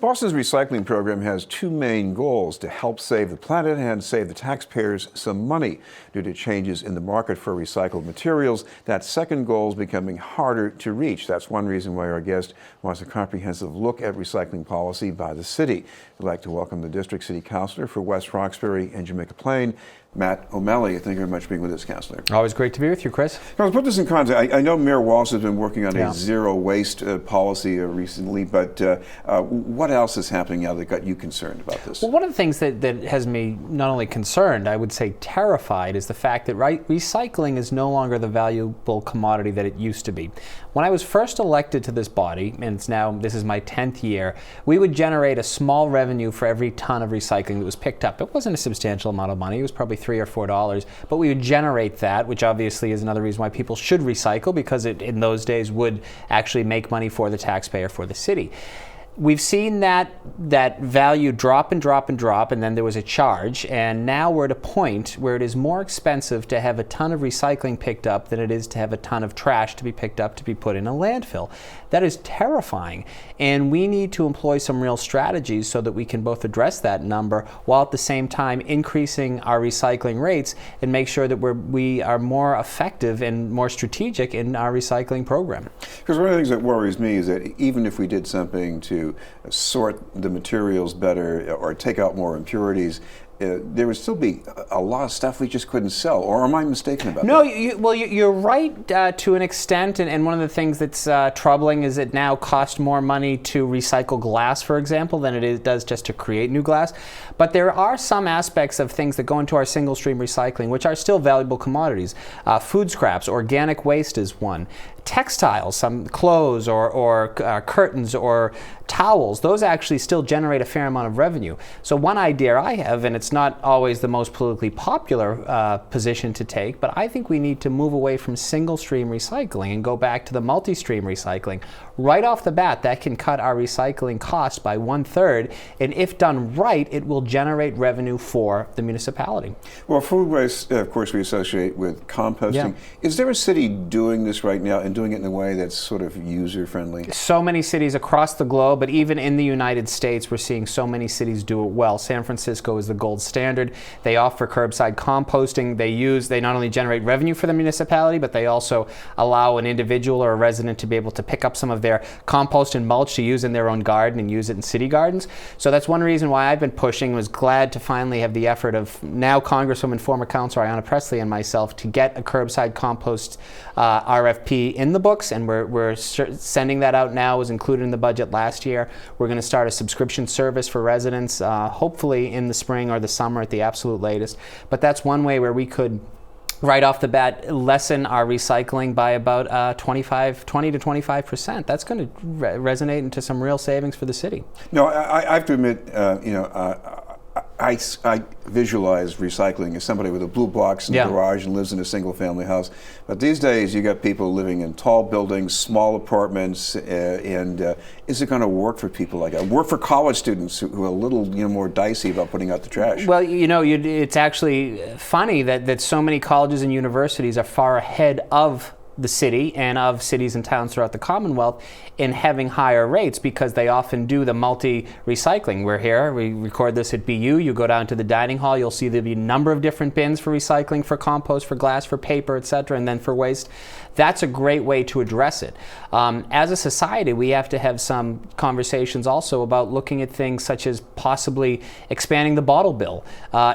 Boston's recycling program has two main goals: to help save the planet and save the taxpayers some money. Due to changes in the market for recycled materials, that second goal is becoming harder to reach. That's one reason why our guest wants a comprehensive look at recycling policy by the city. We'd like to welcome the District City Councilor for West Roxbury and Jamaica Plain, Matt O'Malley. Thank you very much for being with us, Councilor. Always great to be with you, Chris. Now, let's put this in context. I know Mayor Walsh has been working on a zero waste policy recently, but what else is happening now that got you concerned about this? Well, one of the things that has me not only concerned, I would say terrified, is the fact that recycling is no longer the valuable commodity that it used to be. When I was first elected to this body, and this is my 10th year, we would generate a small revenue for every ton of recycling that was picked up. It wasn't a substantial amount of money. It was probably $3 or $4, but we would generate that, which obviously is another reason why people should recycle, because it in those days would actually make money for the taxpayer, for the city. We've seen that value drop and drop and drop, and then there was a charge, and now we're at a point where it is more expensive to have a ton of recycling picked up than it is to have a ton of trash to be picked up to be put in a landfill. That is terrifying, and we need to employ some real strategies so that we can both address that number while at the same time increasing our recycling rates and make sure that we are more effective and more strategic in our recycling program. Because one of the things that worries me is that even if we did something to sort the materials better or take out more impurities, there would still be a lot of stuff we just couldn't sell. Or am I mistaken about that? No, you're right to an extent, and one of the things that's troubling is it now costs more money to recycle glass, for example, than it does just to create new glass. But there are some aspects of things that go into our single stream recycling which are still valuable commodities. Food scraps, organic waste is one. Textiles, some clothes or curtains or towels, those actually still generate a fair amount of revenue. So one idea I have, and it's not always the most politically popular position to take, but I think we need to move away from single stream recycling and go back to the multi-stream recycling. Right off the bat, that can cut our recycling costs by 1/3, and if done right, it will generate revenue for the municipality. Well, food waste, of course, we associate with composting. Yeah. Is there a city doing this right now and doing it in a way that's sort of user-friendly? So many cities across the globe, but even in the United States, we're seeing so many cities do it well. San Francisco is the gold standard. They offer curbside composting. They not only generate revenue for the municipality, but they also allow an individual or a resident to be able to pick up some of their compost and mulch to use in their own garden and use it in city gardens. So that's one reason why I've been pushing, was glad to finally have the effort of now Congresswoman, former Councilor Ayanna Pressley, and myself to get a curbside compost RFP in the books, and we're sending that out now. It was included in the budget last year. We're going to start a subscription service for residents, hopefully in the spring or the summer at the absolute latest. But that's one way where we could, right off the bat, lessen our recycling by about 20 to 25%. That's going to resonate into some real savings for the city. No, I have to admit, I visualize recycling as somebody with a blue box in the garage and lives in a single-family house. But these days, you got people living in tall buildings, small apartments, and is it going to work for people like that? Work for college students who are a little more dicey about putting out the trash? Well, it's actually funny that so many colleges and universities are far ahead of the city and of cities and towns throughout the Commonwealth in having higher rates, because they often do the multi-recycling. We're here, we record this at BU, you go down to the dining hall, you'll see there'll be a number of different bins for recycling, for compost, for glass, for paper, etc., and then for waste. That's a great way to address it. As a society, we have to have some conversations also about looking at things such as possibly expanding the bottle bill.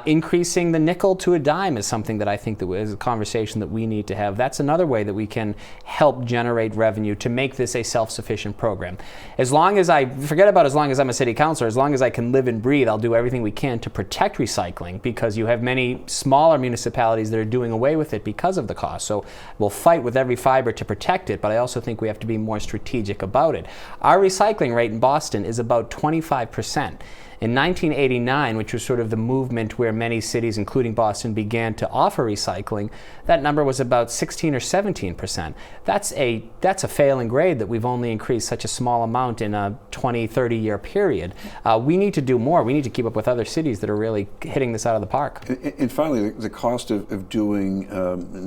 Increasing the nickel to a dime is something that I think that is a conversation that we need to have. That's another way that we can help generate revenue to make this a self-sufficient program. As long as I'm a city councilor, as long as I can live and breathe, I'll do everything we can to protect recycling, because you have many smaller municipalities that are doing away with it because of the cost. So we'll fight with every fiber to protect it, but I also think we have to be more strategic about it. Our recycling rate in Boston is about 25%. In 1989, which was sort of the movement where many cities, including Boston, began to offer recycling, that number was about 16 or 17%. That's a failing grade that we've only increased such a small amount in a 20, 30-year period. We need to do more. We need to keep up with other cities that are really hitting this out of the park. And finally, the cost of doing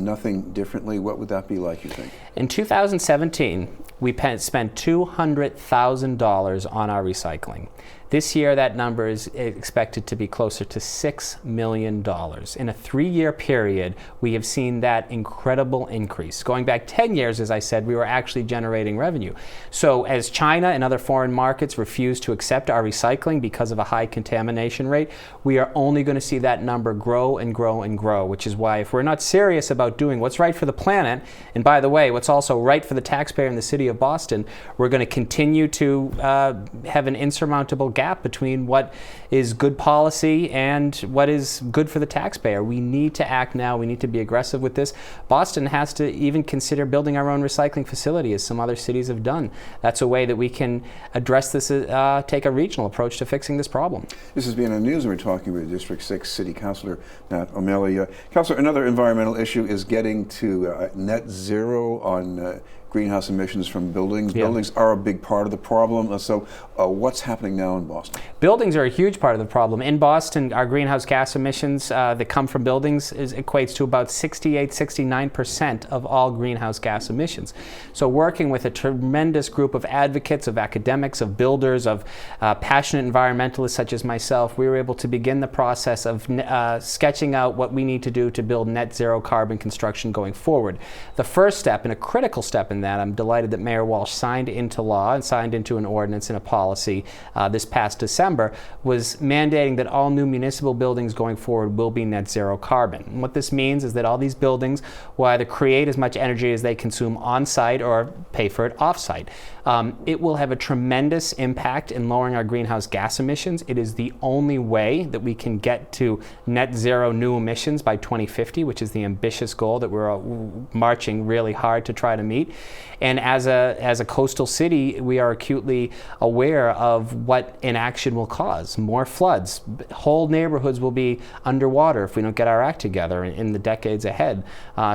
nothing differently, what would that be like, you think? In 2017, we spent $200,000 on our recycling. This year, that number is expected to be closer to $6 million. In a 3-year period, we have seen that incredible increase. Going back 10 years, as I said, we were actually generating revenue. So as China and other foreign markets refuse to accept our recycling because of a high contamination rate, we are only going to see that number grow and grow and grow, which is why if we're not serious about doing what's right for the planet, and by the way, what's also right for the taxpayer in the city of Boston, we're going to continue to have an insurmountable gap between what is good policy and what is good for the taxpayer. We need to act now. We need to be aggressive with this. Boston has to even consider building our own recycling facility, as some other cities have done. That's a way that we can address this, take a regional approach to fixing this problem. This has been on news, and we're talking with District 6 City Councilor Matt O'Malley. Councilor, another environmental issue is getting to net zero on greenhouse emissions from buildings. Yeah. Buildings are a big part of the problem. So what's happening now in Boston? Buildings are a huge part of the problem. In Boston, our greenhouse gas emissions that come from buildings equates to about 68-69% of all greenhouse gas emissions. So working with a tremendous group of advocates, of academics, of builders, of passionate environmentalists such as myself, we were able to begin the process of sketching out what we need to do to build net zero carbon construction going forward. The first step, and a critical step in that, I'm delighted that Mayor Walsh signed into law and signed into an ordinance and a policy this past December, was mandating that all new municipal buildings going forward will be net zero carbon. And what this means is that all these buildings will either create as much energy as they consume on-site or pay for it off-site. It will have a tremendous impact in lowering our greenhouse gas emissions. It is the only way that we can get to net zero new emissions by 2050, which is the ambitious goal that we're marching really hard to try to meet. And as a coastal city, we are acutely aware of what inaction will cause. More floods. Whole neighborhoods will be underwater if we don't get our act together in the decades ahead.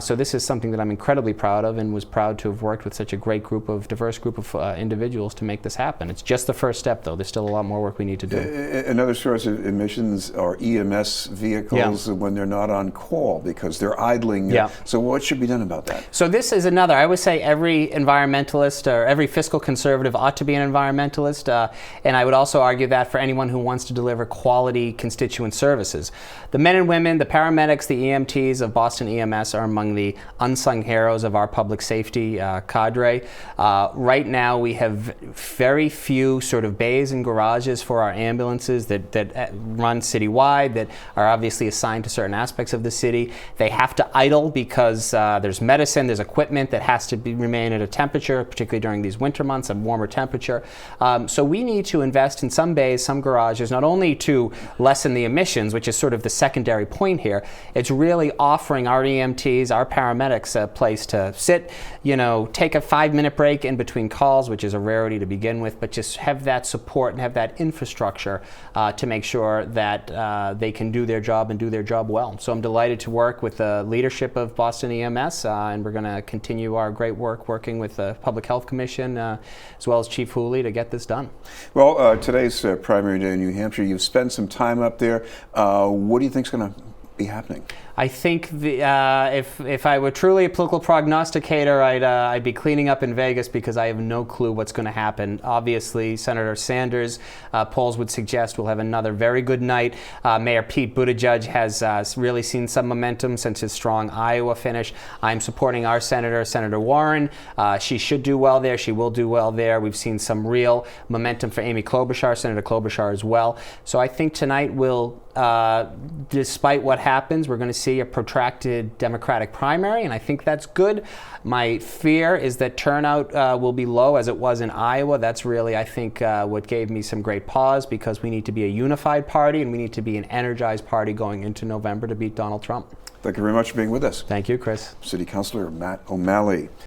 So this is something that I'm incredibly proud of, and was proud to have worked with such a great diverse group of individuals to make this happen. It's just the first step, though. There's still a lot more work we need to do. Another source of emissions are EMS vehicles when they're not on call because they're idling. Yeah. So what should be done about that? So this is another, I would say every environmentalist or every fiscal conservative ought to be an environmentalist, and I would also argue that for anyone who wants to deliver quality constituent services. The men and women, the paramedics, the EMTs of Boston EMS are among the unsung heroes of our public safety cadre. Right now we have very few sort of bays and garages for our ambulances that run citywide, that are obviously assigned to certain aspects of the city. They have to idle because there's medicine, there's equipment that has to remain at a temperature, particularly during these winter months, a warmer temperature. So we need to invest in some bays, some garages, not only to lessen the emissions, which is sort of the secondary point here. It's really offering our EMTs, our paramedics, a place to sit, take a 5-minute break in between calls, which is a rarity to begin with, but just have that support and have that infrastructure to make sure that they can do their job and do their job well. So I'm delighted to work with the leadership of Boston EMS, and we're going to continue our great work working with the Public Health Commission as well as Chief Hooley to get this done. Well, today's primary day in New Hampshire. You've spent some time up there. What do you think is going to be happening? I think if I were truly a political prognosticator, I'd be cleaning up in Vegas, because I have no clue what's going to happen. Obviously, Senator Sanders, polls would suggest, will have another very good night. Mayor Pete Buttigieg has really seen some momentum since his strong Iowa finish. I'm supporting our senator, Senator Warren. She should do well there. She will do well there. We've seen some real momentum for Amy Klobuchar, Senator Klobuchar as well. So I think tonight will, despite what happens, we're going to see a protracted Democratic primary, and I think that's good. My fear is that turnout will be low, as it was in Iowa. That's really, I think, what gave me some great pause, because we need to be a unified party and we need to be an energized party going into November to beat Donald Trump. Thank you very much for being with us. Thank you, Chris. City Councilor Matt O'Malley.